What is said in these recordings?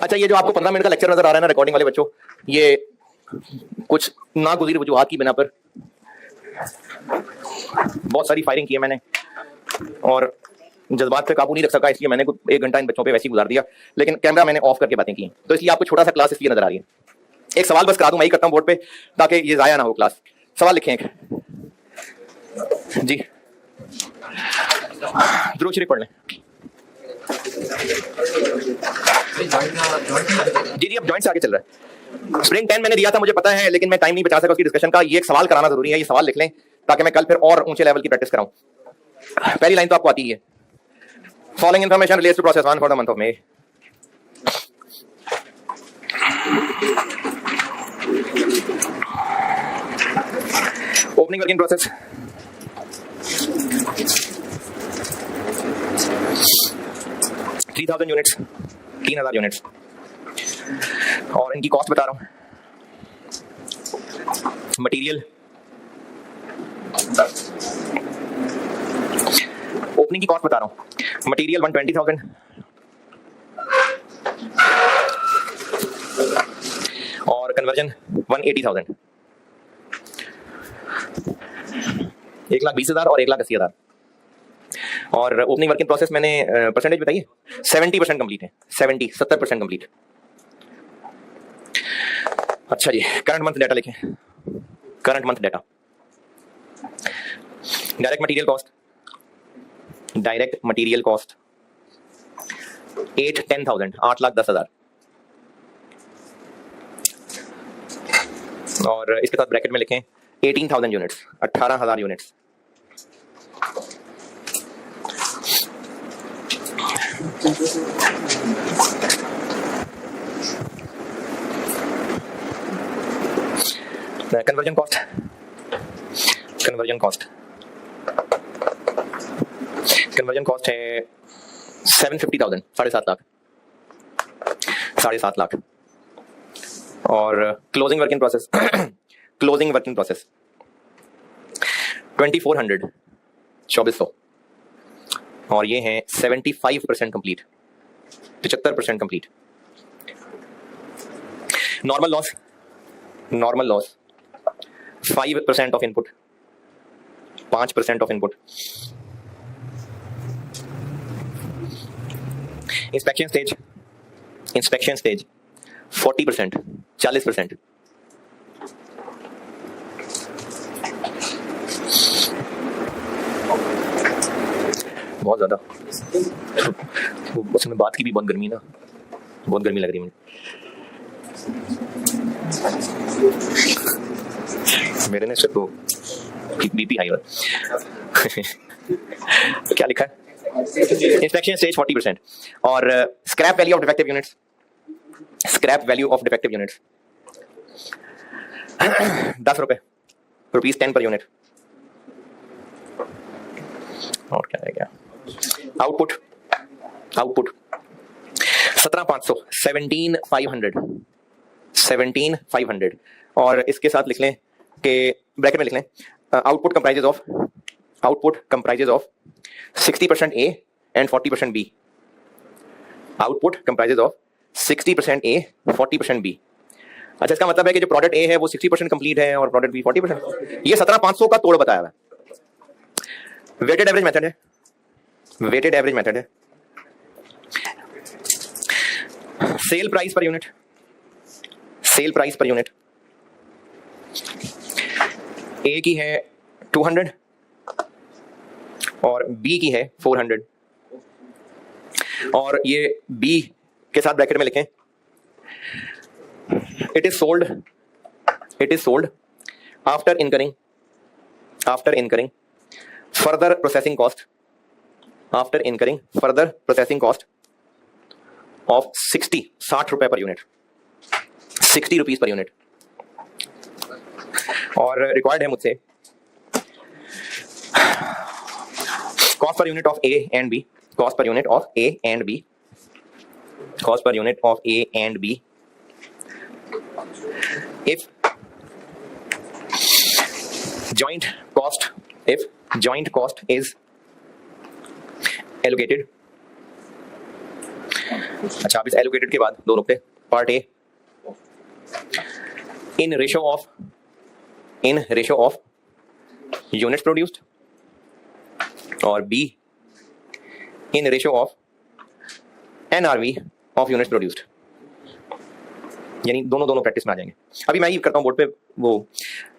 अच्छा, ये जो आपको 15 मिनट का लेक्चर नजर आ रहा है ना रिकॉर्डिंग वाले बच्चों, ये कुछ नागुज़ीर वजूहात की बिना पर बहुत सारी फायरिंग की है मैंने और जज्बात पे काबू नहीं रख सका, इसलिए मैंने कुछ 1 घंटा इन बच्चों पे वैसे ही गुजार दिया, लेकिन कैमरा मैंने ऑफ करके बातें की, तो इसलिए आपको छोटा सा क्लास इसलिए नजर आ रही है। एक सवाल बस करा दूं, मैं ही करता हूं बोर्ड पे ताकि ये जाया ना हो क्लास। सवाल लिखें एक जी, दुरूद शरीफ पढ़ लें। जी, अब जॉइंट से आगे चल रहा है। स्प्रिंग 10 मैंने दिया था, मुझे पता है, लेकिन मैं टाइम नहीं बचा सका उसकी डिस्कशन का। ये एक सवाल कराना जरूरी है, ये सवाल लिख लें ताकि मैं कल फिर और ऊंचे लेवल की प्रैक्टिस कराऊं। पहली लाइन तो आपको आती है, following information relates to process 1 for the month of May. Opening working process, units, 3000 units, और इनकी कॉस्ट बता रहा हूं। मटेरियल, ओपनिंग की कॉस्ट बता रहा हूं। मटेरियल 120,000, और कन्वर्जन 180,000। 1,20,000 और 1,80,000। और ओपनिंग वर्किंग प्रोसेस मैंने परसेंटेज बताइए, 70% कंप्लीट है। 70% कंप्लीट। अच्छा जी, करंट मंथ डाटा लिखें। Current month data, direct material cost, direct material cost 8,10,000, 8,10,000। और इसके साथ ब्रैकेट में लिखें 18,000 units, 18,000 units. Conversion cost, conversion cost, conversion cost है 750,000, 7.5 लाख, 7.5 लाख। और closing working process, closing working process 2400, 2400। और ये है 75% complete, 75% complete. Normal loss, normal loss 5% of input, 5% of input. Inspection stage, inspection stage 40%, 40%। बहुत ज्यादा उसमें बात की भी, बहुत गर्मी ना, बहुत गर्मी लग रही है मेरे ने सिर्फ बीपी हाई क्या लिखा है? Inspection stage 40%। और scrap value of defective units, scrap value of defective units 10 रुपए, ₹10 पर यूनिट। और क्या रह गया? Output, output 17,500, 17,500, 17,500। और इसके साथ लिख लें कि ब्रैकेट में लिख लें output comprises of, output comprises of 60% A and 40% B। Output comprises of 60% A, 40% B। अच्छा, इसका मतलब है कि जो प्रोडक्ट A है वो 60% कंप्लीट है और प्रोडक्ट B 40%। ये 17,500 का तोड़ बताया हुआ है। वेटेड एवरेज मेथड है, वेटेड एवरेज मेथड है। Sale price per unit, sale price per unit A की है 200 और B की है 400। और ये B के साथ ब्रैकेट में लिखें it is sold, it is sold after incurring, after incurring further processing cost, after incurring further processing cost of 60 रुपए per unit, 60 rupees per unit. और रिक्वायर्ड है मुझसे cost per unit of A and B, cost per unit of A and B, cost per unit of A and B if joint cost, if joint cost is allocated अच्छा, अब इस allocated के बाद दो नुकते। Part A, in ratio of units produced, और B in ratio of NRV of units produced. यानी दोनों प्रैक्टिस में आ जाएंगे। अभी मैं ये करता हूँ बोर्ड पे, वो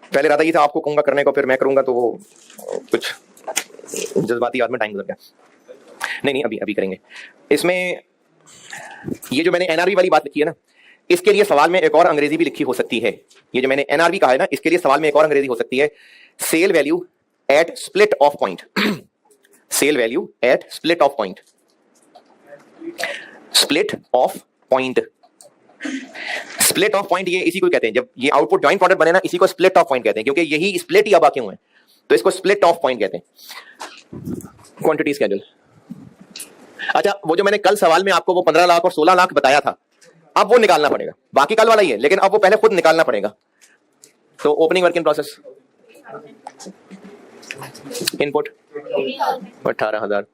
पहले इरादा ये था आपको कहूंगा करने को, फिर मैं करूंगा तो वो कुछ जज्बाती याद में टाइम गुजर गया। नहीं अभी करेंगे। इसमें ये जो मैंने एनआरवी वाली बात लिखी है ना, इसके लिए सवाल में एक और अंग्रेजी भी लिखी हो सकती है। ये जो मैंने एनआरवी कहा है ना, इसके लिए सवाल में एक और अंग्रेजी हो सकती है, sale value at split off point. Sale value at split off point. Split off point, split off point, ये इसी को कहते हैं। जब ये आउटपुट जॉइंट प्रोडक्ट बने ना, इसी को स्प्लिट ऑफ पॉइंट कहते हैं, क्योंकि यही स्प्लिट या बाकी हुए हैं, तो इसको स्प्लिट ऑफ पॉइंट कहते हैं। Quantity schedule. अच्छा, वो जो मैंने कल सवाल में आपको वो 15 लाख और 16 लाख बताया था, अब वो निकालना पड़ेगा। बाकी कल वाला ही है, लेकिन अब वो पहले खुद निकालना पड़ेगा। तो opening work in process, input 18,000,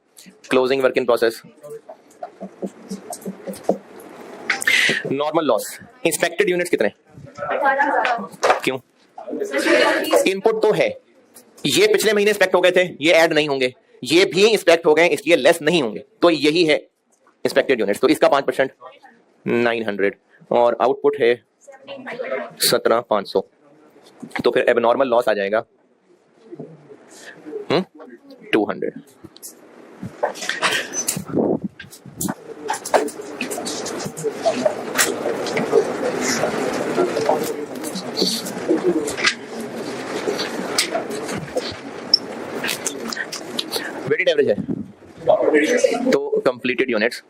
closing work in process, normal loss, inspected units कितने? क्यों? इनपुट तो है, ये पिछले महीने इंस्पेक्ट हो गए थे, ये ऐड नहीं होंगे, ये भी इंस्पेक्ट हो गए इसलिए लेस नहीं होंगे, तो यही है इंस्पेक्टेड यूनिट्स। तो इसका 5% 900, और आउटपुट है 17,500, तो फिर एबनॉर्मल लॉस आ जाएगा 200। वेटेड एवरेज है, तो कंप्लीटेड यूनिट्स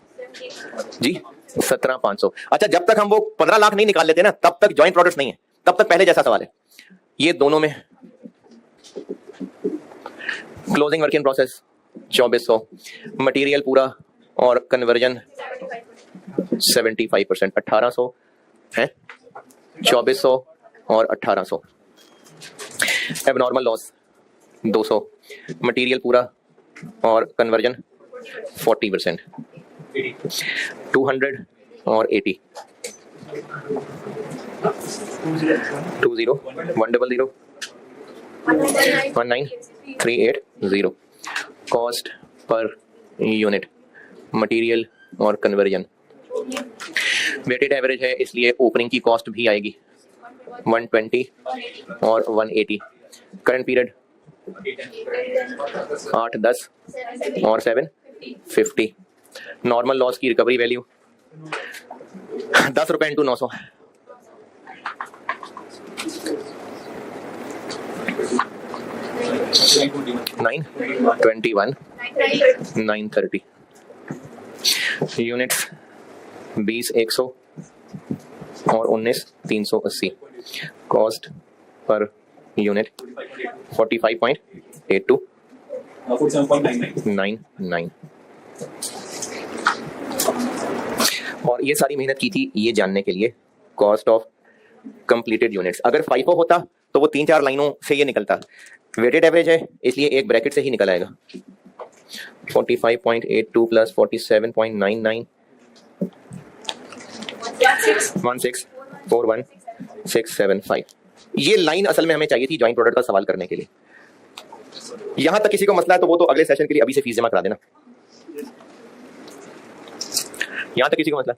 जी 17,500। अच्छा, जब तक हम वो 15 लाख नहीं निकाल लेते ना, तब तक जॉइंट प्रोडक्ट्स नहीं है, तब तक पहले जैसा सवाल है। ये दोनों में closing work in process 2400, material पूरा और कन्वर्जन 75%, 1800 है, 2400 और 1800। एबनॉर्मल लॉस 200, मटेरियल पूरा और कन्वर्जन 40%, 200 और 80, 20 100 19380। कॉस्ट पर यूनिट मटेरियल और कन्वर्जन। वेटेड एवरेज है, इसलिए ओपनिंग की कॉस्ट भी आएगी 120 और 180। करंट पीरियड 8, 10 और 7 50। नॉर्मल लॉस की रिकवरी वैल्यू 10 रुपए इंटू 900, 921 930। यूनिट्स 20 100 और 19 380। Cost per unit 45.82 47.99। और ये सारी मेहनत की थी ये जानने के लिए कॉस्ट ऑफ कंप्लीटेड यूनिट्स। अगर FIFO होता तो वो 3-4 लाइनों से ये निकलता। वेटेड एवरेज है, इसलिए एक ब्रैकेट से ही निकल आएगा। 45.82 प्लस 47.99 1641675। ये लाइन असल में हमें चाहिए थी जॉइंट प्रोडक्ट का सवाल करने के लिए। यहां तक किसी को मसला है तो वो तो अगले सेशन के लिए अभी से फीस जमा करा देना। यहां तक किसी को मसला?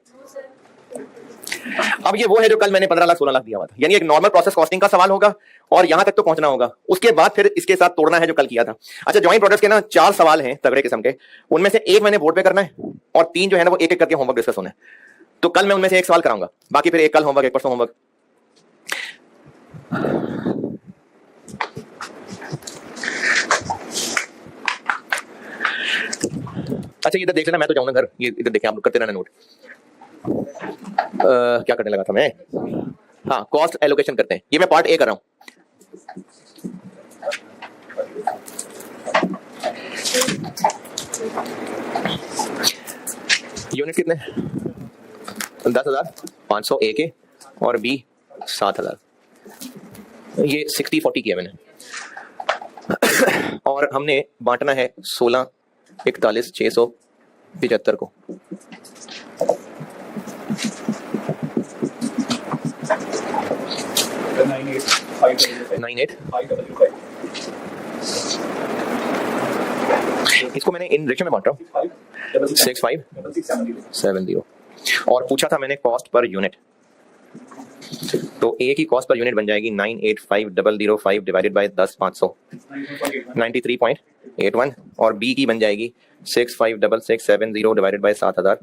अब ये वो है जो कल मैंने 15 लाख 16 लाख दिया हुआ था, यानी एक नॉर्मल प्रोसेस कॉस्टिंग का सवाल होगा और यहां तक तो पहुंचना होगा, उसके बाद फिर इसके साथ तोड़ना है जो कल किया था। अच्छा, जॉइंट प्रोडक्ट्स के ना 4 सवाल हैं तगड़े किस्म के, उनमें से एक मैंने बोर्ड पे करना है और 3 जो है ना वो एक एक करके होमवर्क डिस्कस होना है। तो कल मैं उनमें से एक सवाल कराऊंगा, बाकी फिर एक कल होमवर्क, एक परसों होमवर्क। अच्छा, इधर देख लेना, मैं तो जाऊंगा घर, ये इधर देखें आप लोग, करते रहना नोट। क्या करने लगा था मैं? हाँ, कॉस्ट एलोकेशन करते हैं। ये मैं पार्ट ए कर रहा हूं। यूनिट कितने? 10,500 ए के और बी 7,000। ये 60-40 किया मैंने और हमने बांटना है 16 41 675 को। 98 इसको मैंने इन रेशियो में बांट रहा हूँ 6570 और पूछा था मैंने कॉस्ट पर यूनिट, तो ए की कॉस्ट पर यूनिट बन जाएगी 985005 डिवाइडेड बाय 10,500 93.81 और बी की बन जाएगी 656670 डिवाइडेड बाय 7000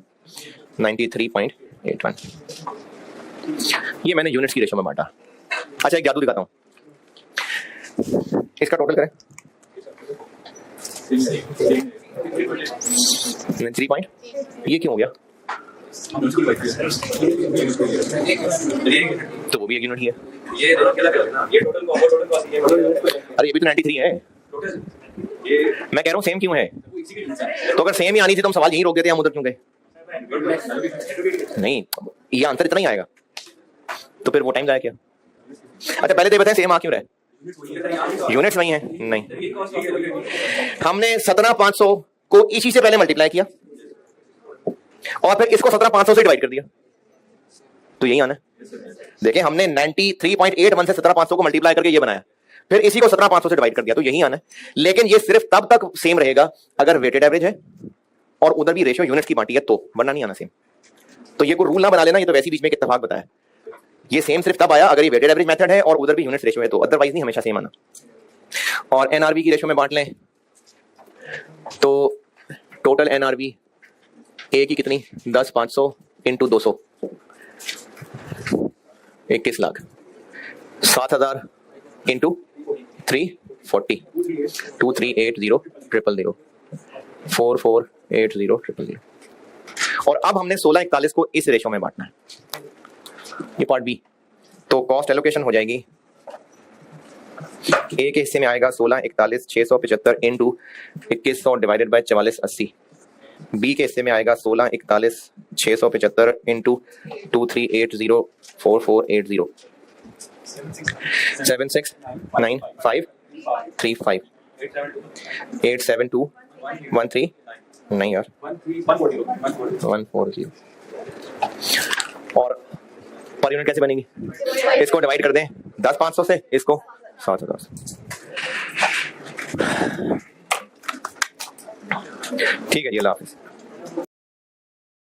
93.81। ये मैंने यूनिट्स की रेशियो में बांटा। अच्छा एक जादू दिखाता हूँ, इसका टोटल करें 3 पॉइंट, ये क्यों हो गया? तो वो भी एक यूनिट ही है। अरे ये भी तो 93 है। मैं कह रहा हूँ सेम क्यों है? तो अगर सेम ही आनी थी तो हम सवाल यहीं रोक देते, हम उधर क्यों गए? नहीं, ये आंसर इतना ही आएगा, तो फिर वो टाइम जाया क्या? अच्छा पहले तो बताएं सेम आ क्यों रहा है? यूनिट्स नहीं है। नहीं, हमने 17,500 को इसी से पहले मल्टीप्लाई किया और फिर इसको 17,500 से डिवाइड कर दिया, तो यही आना है। देखिए हमने 93.81 से 17,500 को मल्टीप्लाई करके ये बनाया, फिर इसी को 17,500 से डिवाइड कर दिया, तो यही आना है। लेकिन ये सिर्फ तब तक सेम रहेगा अगर वेटेड एवरेज है और उधर भी रेशियो यूनिट्स की बांटी है, तो वरना नहीं आना सेम। तो ये कोई रूल ना बना लेना, ये तो वैसे बीच में एक इत्तेफाक बताया। ये सेम सिर्फ तब आया अगर ये वेटेड एवरेज मेथड है और उधर भी यूनिट्स रेशियो है, तो अदरवाइज नहीं हमेशा सेम आना। और एनआरबी की रेशियो में बांट लें तो टोटल एनआरबी ए की कितनी 10,500 इंटू 200 21 लाख, 7,000 इंटू 340 2380 4480 और अब हमने 1641 को इस रेशियो में बांटना है, ये पार्ट बी। तो कॉस्ट एलोकेशन हो जाएगी, ए के हिस्से में आएगा 1641,675 इंटू 2100 डिवाइडेड बाय 4480। बी के हिस्से में आएगा 1641,675 इंटू 2380 769535 87213 नहीं यार 140 और पर यूनिट कैसे बनेगी? इसको डिवाइड कर दें 10,500 से, इसको 7,000 से। ठीक है जी, अल्लाह हाफिज़।